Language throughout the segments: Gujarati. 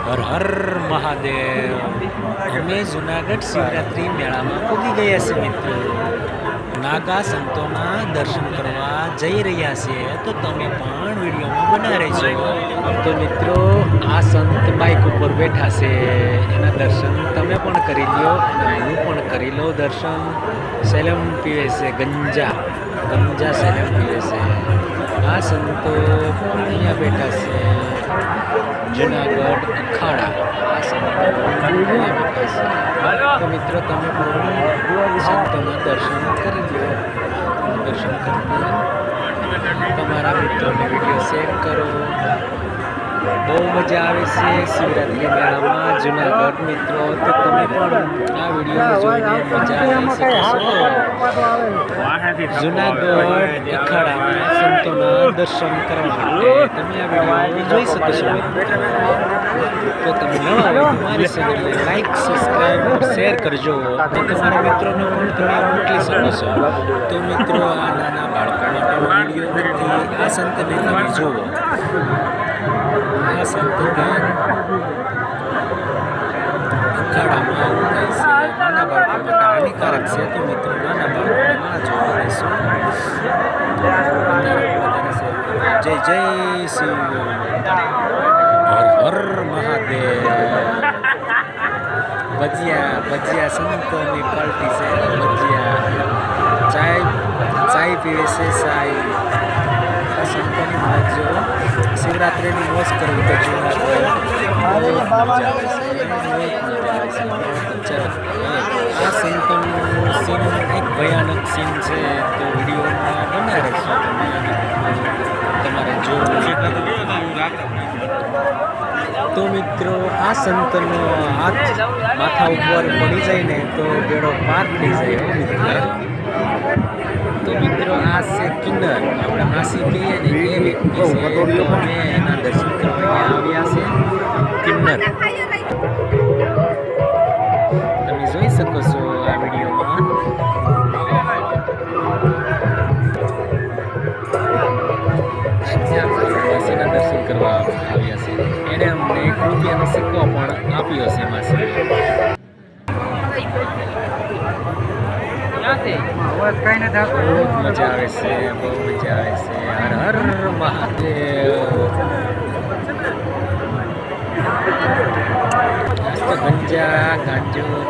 હર હર મહાદેવ. અમે જુનાગઢ શિવરાત્રિ મેળામાં પૂગી ગયા છે મિત્રો. નાગા સંતોના દર્શન કરવા જઈ રહ્યા છે, તો તમે પણ વિડીયોમાં બના રહેજો. તો મિત્રો આ સંત બાઇક ઉપર બેઠા છે, એના દર્શન તમે પણ કરી લો અને હું પણ કરી લઉં દર્શન. સેલમ પીવે છે, ગંજા સેલમ પીવે છે. આ સંતો અહીંયા બેઠા છે, જુનાગઢ અખાડા. આ સંતો અહીંયા બેઠા છે. તો મિત્રો તમે પણ સંતોના દર્શન કરી લો. દર્શન કરી તમારા મિત્રોને વિડીયો શેર કરો. બહુ મજા આવે છે શિવરાત્રિ મેળામાં જુનાગઢ મિત્રો. તો તમે પણ આ વિડીયો જોઈને મજા લઈ શકો છો. જુનાગઢ અખાડામાં સંતોના દર્શન કરવા માટે તમે આ વિડીયો જોઈ શકો છો મિત્રો. તો તમે નવા હોય મારી ચેનલને લાઈક, સબસ્ક્રાઈબ, શેર કરજો. તો તમારા મિત્રોને પણ તમે મોકલી શકો છો. તો મિત્રો આ નાના બાળકો માટેનો વિડીયો નથી. આ સંતને તમે જુઓ. આ સંતોને અખાડામાં આવું થાય છે, નાના બાળકો માટે હાનિકારક છે. તો મિત્રો નાના બાળકોને ના જોવા રહેશું. જય જય શિવ, હર હર મહાદેવ. ભજીયા સંતોની પાર્ટી છે. ભજીયા ચાય પીવે છે. આ સંતોની મોજ જો શિવરાત્રિની મોજ કરવી તો જુનાગઢ આ સંતોનું સીન એક ભયાનક સીન છે. તો વિડીયોમાં બનાવે છે, તમારે જોવું. તો મિત્રો આ સંતનો હાથ માથા ઉપર પડી જાય ને તો બેડો પાર થઈ જાય મિત્રો. તો મિત્રો આ છે કિન્નર, આપણે માસી કહીએ ને એ વ્યક્તિ છે. તો અમે એના દર્શન કરવા આવ્યા છે. કિન્નર તમે જોઈ શકો છો આ વિડીયોમાં. માસીના દર્શન કરવા આવ્યા છે. એણે અમને ₹1 સિક્કો પણ આપ્યો છે માસી. બહુ મજા આવે છે, બહુ મજા આવે છે. હર હર મહાદેવ.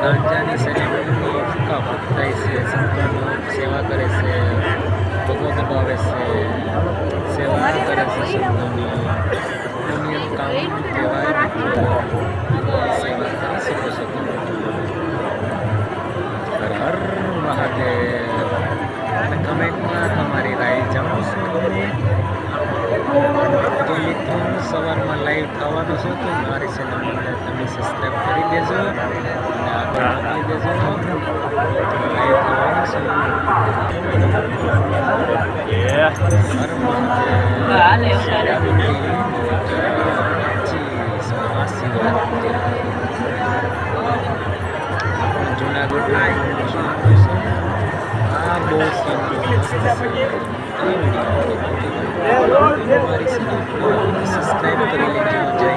ગાંજાની સેરેમની ફૂંકા થાય છે. સંતોનો સેવા કરે છે, ભગવો દબાવે છે, સેવા કરે છે સંતોની. પુણ્ય કામ કહેવાય. સેવા કરી શકો છો તમે. હર હર મહાદેવ. અને કમેન્ટમાં તમારી રાય જણાવશો. તો મિત્રો સવારમાં લાઈવ થવાનું છે, તો મારી ચેનલને તમે સબસ્ક્રાઈબ કરી દેજો અને આગળ મોકલી દેજો. લાઈવ થવાનું છે. જુનાગઢ આ બહુ સબસ્ક્રાઈબ કરી લેજો. જય